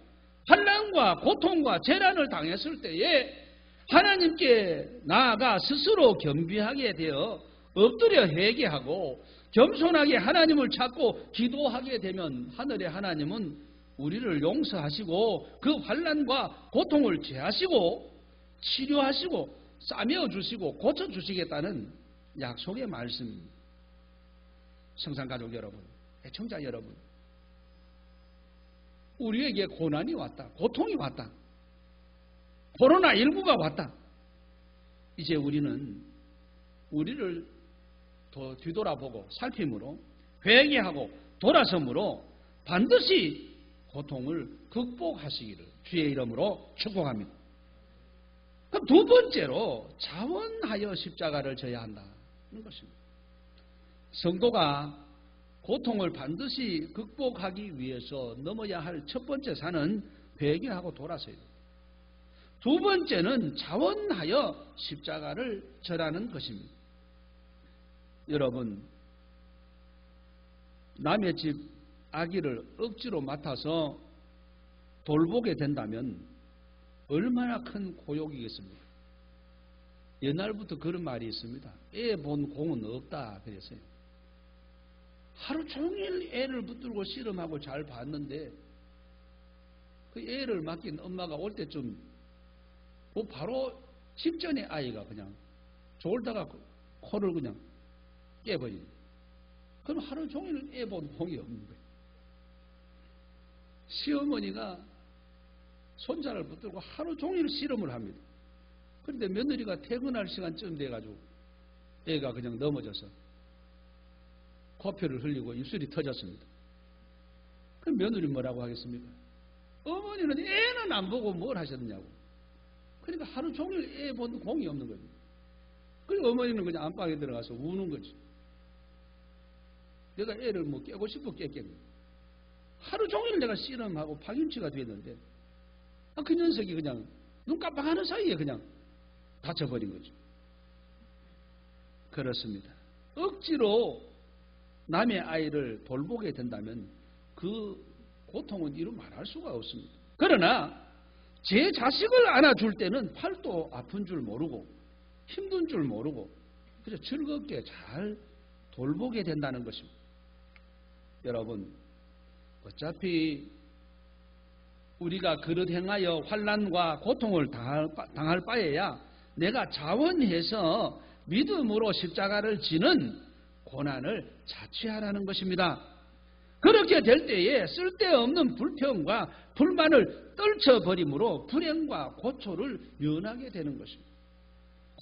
환난과 고통과 재난을 당했을 때에 하나님께 나아가 스스로 겸비하게 되어 엎드려 회개하고 겸손하게 하나님을 찾고 기도하게 되면 하늘의 하나님은 우리를 용서하시고 그 환난과 고통을 제하시고 치료하시고 싸매어 주시고 고쳐 주시겠다는 약속의 말씀입니다. 성산가족 여러분, 애청자 여러분, 우리에게 고난이 왔다, 고통이 왔다, 코로나19가 왔다. 이제 우리는 우리를 더 뒤돌아보고 살핌으로 회개하고 돌아섬으로 반드시 고통을 극복하시기를 주의 이름으로 축복합니다. 그럼 두 번째로 자원하여 십자가를 져야 한다는 것입니다. 성도가 고통을 반드시 극복하기 위해서 넘어야 할 첫 번째 산은 회개하고 돌아서야 됩니다. 두 번째는 자원하여 십자가를 져라는 것입니다. 여러분, 남의 집 아기를 억지로 맡아서 돌보게 된다면 얼마나 큰 고욕이겠습니까? 옛날부터 그런 말이 있습니다. 애 본 공은 없다 그랬어요. 하루 종일 애를 붙들고 씨름하고 잘 봤는데 그 애를 맡긴 엄마가 올 때쯤 바로 직전에 아이가 그냥 졸다가 코를 그냥 깨버리는. 그럼 하루 종일 애 본 공이 없는 거예요. 시어머니가 손자를 붙들고 하루 종일 씨름을 합니다. 그런데 며느리가 퇴근할 시간쯤 돼가지고 애가 그냥 넘어져서 코피를 흘리고 입술이 터졌습니다. 그럼 며느리 뭐라고 하겠습니까? 어머니는 애는 안 보고 뭘 하셨느냐고. 그러니까 하루 종일 애 본 공이 없는 거예요. 그리고 어머니는 그냥 안방에 들어가서 우는 거지. 내가 애를 뭐 깨고 싶어 깼겠네. 하루 종일 내가 씨름하고 파김치가 됐는데 그 녀석이 그냥 눈 깜빡하는 사이에 그냥 다쳐버린 거죠. 그렇습니다. 억지로 남의 아이를 돌보게 된다면 그 고통은 이루 말할 수가 없습니다. 그러나 제 자식을 안아줄 때는 팔도 아픈 줄 모르고 힘든 줄 모르고 그래서 즐겁게 잘 돌보게 된다는 것입니다. 여러분, 어차피 우리가 그릇 행하여 환난과 고통을 당할 바에야 내가 자원해서 믿음으로 십자가를 지는 고난을 자취하라는 것입니다. 그렇게 될 때에 쓸데없는 불평과 불만을 떨쳐버림으로 불행과 고초를 면하게 되는 것입니다.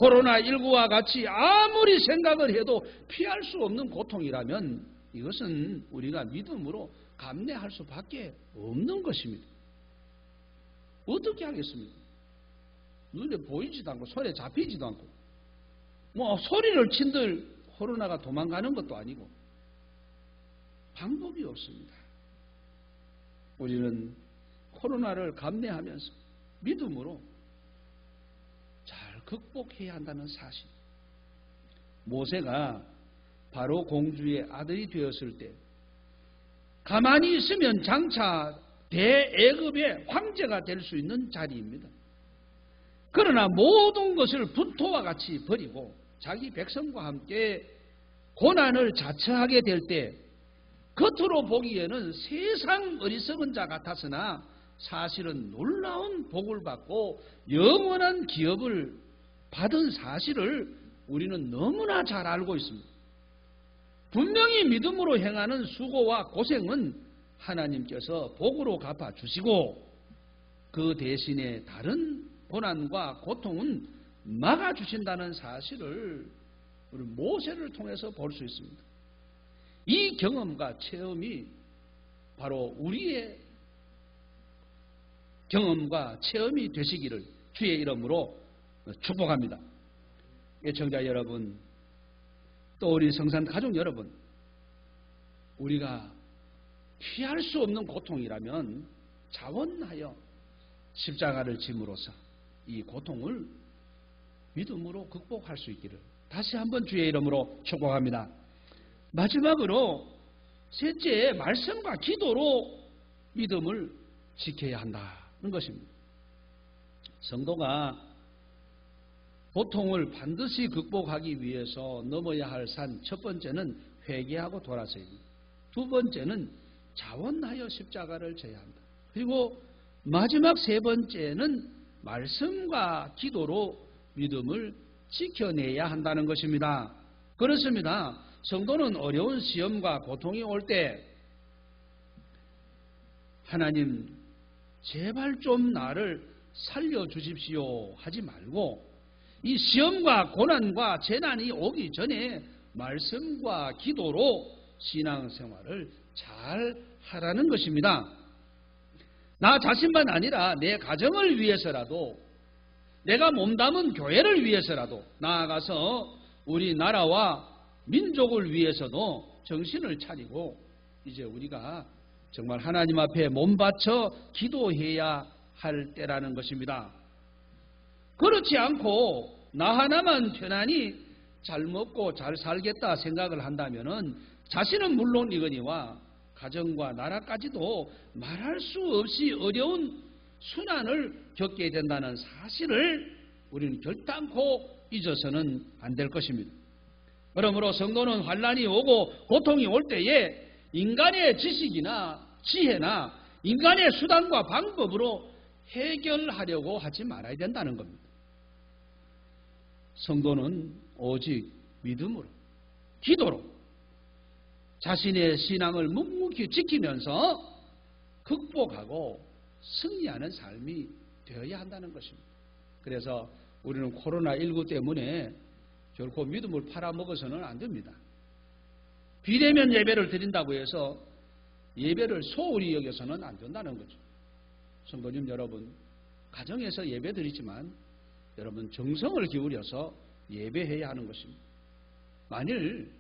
코로나19와 같이 아무리 생각을 해도 피할 수 없는 고통이라면 이것은 우리가 믿음으로 감내할 수밖에 없는 것입니다. 어떻게 하겠습니까? 눈에 보이지도 않고 손에 잡히지도 않고 뭐 소리를 친들 코로나가 도망가는 것도 아니고 방법이 없습니다. 우리는 코로나를 감내하면서 믿음으로 잘 극복해야 한다는 사실. 모세가 바로 공주의 아들이 되었을 때 가만히 있으면 장차 대애굽의 황제가 될 수 있는 자리입니다. 그러나 모든 것을 분토와 같이 버리고 자기 백성과 함께 고난을 자처하게 될 때 겉으로 보기에는 세상 어리석은 자 같았으나 사실은 놀라운 복을 받고 영원한 기업을 받은 사실을 우리는 너무나 잘 알고 있습니다. 분명히 믿음으로 행하는 수고와 고생은 하나님께서 복으로 갚아주시고 그 대신에 다른 고난과 고통은 막아주신다는 사실을 우리 모세를 통해서 볼 수 있습니다. 이 경험과 체험이 바로 우리의 경험과 체험이 되시기를 주의 이름으로 축복합니다. 애청자 여러분, 또 우리 성산 가족 여러분, 우리가 피할 수 없는 고통이라면 자원하여 십자가를 짐으로써 이 고통을 믿음으로 극복할 수 있기를 다시 한번 주의 이름으로 축복합니다. 마지막으로 셋째, 말씀과 기도로 믿음을 지켜야 한다는 것입니다. 성도가 고통을 반드시 극복하기 위해서 넘어야 할 산 첫 번째는 회개하고 돌아서입니다. 두 번째는 자원하여 십자가를 져야 한다. 그리고 마지막 세 번째는 말씀과 기도로 믿음을 지켜내야 한다는 것입니다. 그렇습니다. 성도는 어려운 시험과 고통이 올 때 하나님 제발 좀 나를 살려주십시오 하지 말고 이 시험과 고난과 재난이 오기 전에 말씀과 기도로 신앙생활을 잘 하라는 것입니다. 나 자신만 아니라 내 가정을 위해서라도 내가 몸담은 교회를 위해서라도 나아가서 우리 나라와 민족을 위해서도 정신을 차리고 이제 우리가 정말 하나님 앞에 몸바쳐 기도해야 할 때라는 것입니다. 그렇지 않고 나 하나만 편안히 잘 먹고 잘 살겠다 생각을 한다면은 자신은 물론이거니와 가정과 나라까지도 말할 수 없이 어려운 순환을 겪게 된다는 사실을 우리는 결단코 잊어서는 안 될 것입니다. 그러므로 성도는 환난이 오고 고통이 올 때에 인간의 지식이나 지혜나 인간의 수단과 방법으로 해결하려고 하지 말아야 된다는 겁니다. 성도는 오직 믿음으로, 기도로 자신의 신앙을 묵묵히 지키면서 극복하고 승리하는 삶이 되어야 한다는 것입니다. 그래서 우리는 코로나19 때문에 결코 믿음을 팔아먹어서는 안 됩니다. 비대면 예배를 드린다고 해서 예배를 소홀히 여겨서는 안 된다는 거죠. 성도님 여러분, 가정에서 예배 드리지만 여러분 정성을 기울여서 예배해야 하는 것입니다. 만일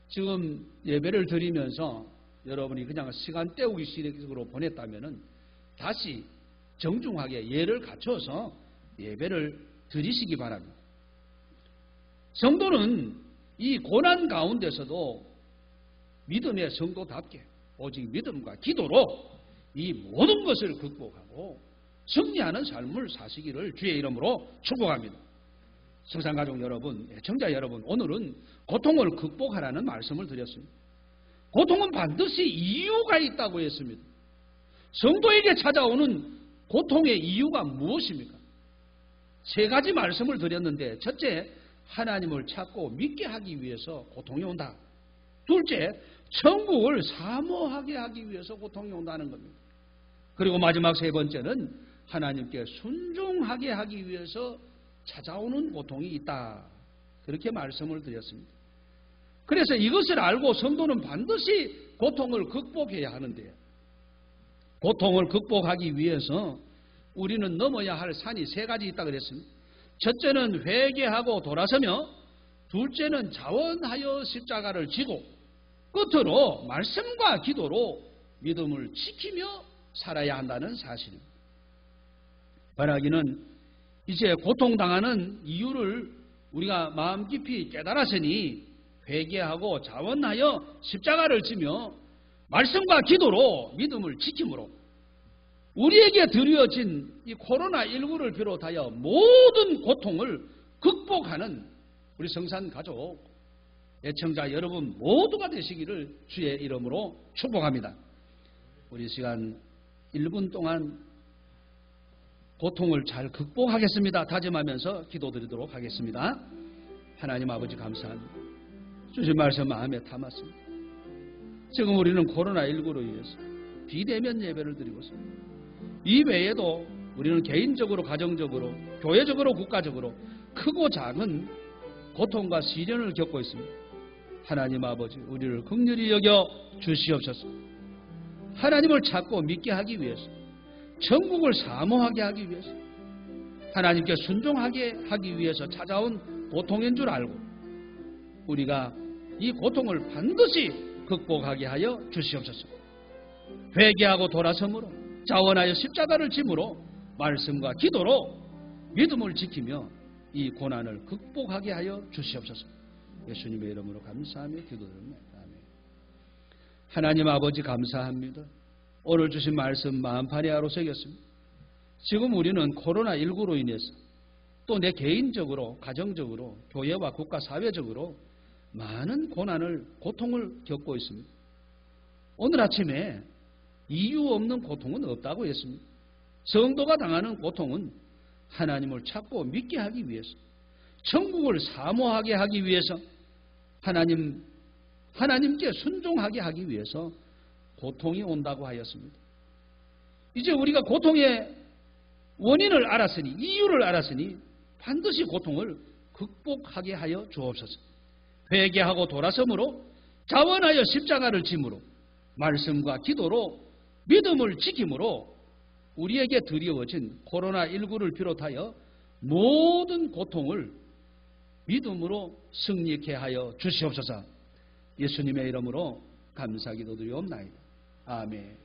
지금 예배를 드리면서 여러분이 그냥 시간 때우기 식으로 보냈다면 다시 정중하게 예를 갖춰서 예배를 드리시기 바랍니다. 성도는 이 고난 가운데서도 믿음의 성도답게 오직 믿음과 기도로 이 모든 것을 극복하고 승리하는 삶을 사시기를 주의 이름으로 축복합니다. 성산가족 여러분, 애청자 여러분, 오늘은 고통을 극복하라는 말씀을 드렸습니다. 고통은 반드시 이유가 있다고 했습니다. 성도에게 찾아오는 고통의 이유가 무엇입니까? 세 가지 말씀을 드렸는데, 첫째, 하나님을 찾고 믿게 하기 위해서 고통이 온다. 둘째, 천국을 사모하게 하기 위해서 고통이 온다는 겁니다. 그리고 마지막 세 번째는 하나님께 순종하게 하기 위해서 찾아오는 고통이 있다. 그렇게 말씀을 드렸습니다. 그래서 이것을 알고 성도는 반드시 고통을 극복해야 하는데요. 고통을 극복하기 위해서 우리는 넘어야 할 산이 세 가지 있다고 그랬습니다. 첫째는 회개하고 돌아서며 둘째는 자원하여 십자가를 지고 끝으로 말씀과 기도로 믿음을 지키며 살아야 한다는 사실입니다. 바라기는 이제 고통당하는 이유를 우리가 마음 깊이 깨달았으니 회개하고 자원하여 십자가를 지며 말씀과 기도로 믿음을 지킴으로 우리에게 드려진 이 코로나19를 비롯하여 모든 고통을 극복하는 우리 성산 가족, 애청자 여러분 모두가 되시기를 주의 이름으로 축복합니다. 우리 시간 1분 동안 고통을 잘 극복하겠습니다. 다짐하면서 기도드리도록 하겠습니다. 하나님 아버지 감사합니다. 주신 말씀 마음에 담았습니다. 지금 우리는 코로나19로 인해서 비대면 예배를 드리고 있습니다. 이 외에도 우리는 개인적으로, 가정적으로, 교회적으로, 국가적으로 크고 작은 고통과 시련을 겪고 있습니다. 하나님 아버지 우리를 긍휼히 여겨 주시옵소서. 하나님을 찾고 믿게 하기 위해서, 천국을 사모하게 하기 위해서, 하나님께 순종하게 하기 위해서 찾아온 고통인 줄 알고 우리가 이 고통을 반드시 극복하게 하여 주시옵소서. 회개하고 돌아섬으로 자원하여 십자가를 짐으로 말씀과 기도로 믿음을 지키며 이 고난을 극복하게 하여 주시옵소서. 예수님의 이름으로 감사하며 기도드립니다. 아멘. 하나님 아버지 감사합니다. 오늘 주신 말씀 마음판에 하루 새겼습니다. 지금 우리는 코로나19로 인해서 또 내 개인적으로, 가정적으로, 교회와 국가, 사회적으로 많은 고통을 겪고 있습니다. 오늘 아침에 이유 없는 고통은 없다고 했습니다. 성도가 당하는 고통은 하나님을 찾고 믿게 하기 위해서, 천국을 사모하게 하기 위해서, 하나님께 순종하게 하기 위해서 고통이 온다고 하였습니다. 이제 우리가 고통의 원인을 알았으니, 이유를 알았으니 반드시 고통을 극복하게 하여 주옵소서. 회개하고 돌아섬으로 자원하여 십자가를 짐으로 말씀과 기도로 믿음을 지킴으로 우리에게 드리워진 코로나19를 비롯하여 모든 고통을 믿음으로 승리케 하여 주시옵소서. 예수님의 이름으로 감사 기도드리옵나이다. 아멘.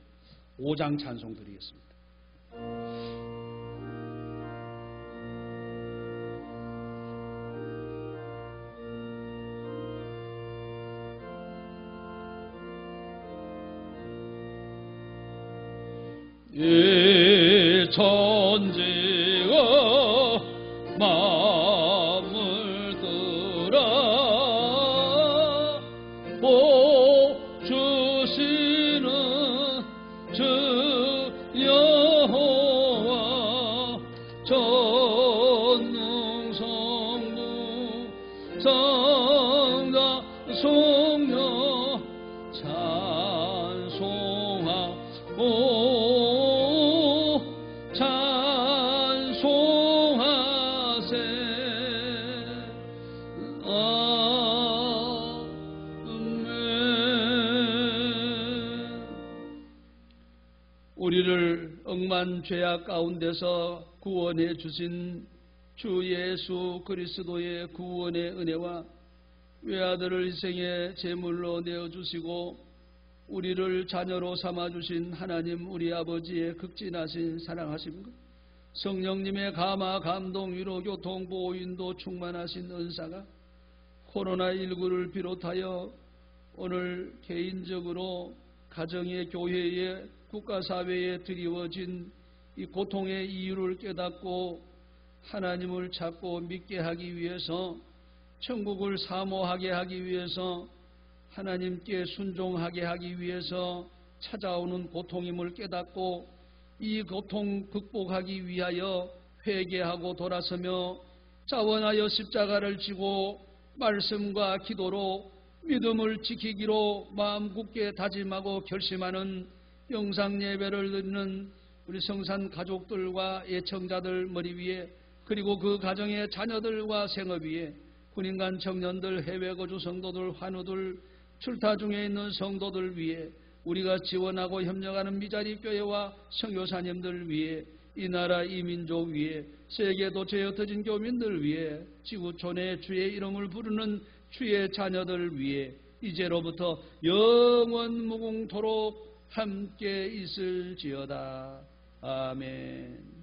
5장 찬송 드리겠습니다. 이 천지가 마음을 들어 보주시는 주 여호와 전능성부 성자 성녀 찬송하오 우리를 억만 죄악 가운데서 구원해 주신 주 예수 그리스도의 구원의 은혜와 외아들을 희생의 제물로 내어주시고 우리를 자녀로 삼아주신 하나님 우리 아버지의 극진하신 사랑하심과 성령님의 감화 감동 위로 교통 보호 인도 충만하신 은사가 코로나19를 비롯하여 오늘 개인적으로 가정의 교회에 국가사회에 드리워진 이 고통의 이유를 깨닫고 하나님을 찾고 믿게 하기 위해서, 천국을 사모하게 하기 위해서, 하나님께 순종하게 하기 위해서 찾아오는 고통임을 깨닫고 이 고통 극복하기 위하여 회개하고 돌아서며 자원하여 십자가를 지고 말씀과 기도로 믿음을 지키기로 마음 굳게 다짐하고 결심하는 영상 예배를 드리는 우리 성산 가족들과 애청자들 머리 위에, 그리고 그 가정의 자녀들과 생업 위에 군인간 청년들, 해외 거주 성도들, 환우들, 출타 중에 있는 성도들 위에, 우리가 지원하고 협력하는 미자리 교회와 선교사님들 위에, 이 나라 이 민족 위에 세계 도처에 흩어진 교민들 위에 지구촌에 주의 이름을 부르는 주의 자녀들 위에 이제로부터 영원 무궁토록 함께 있을지어다. 아멘.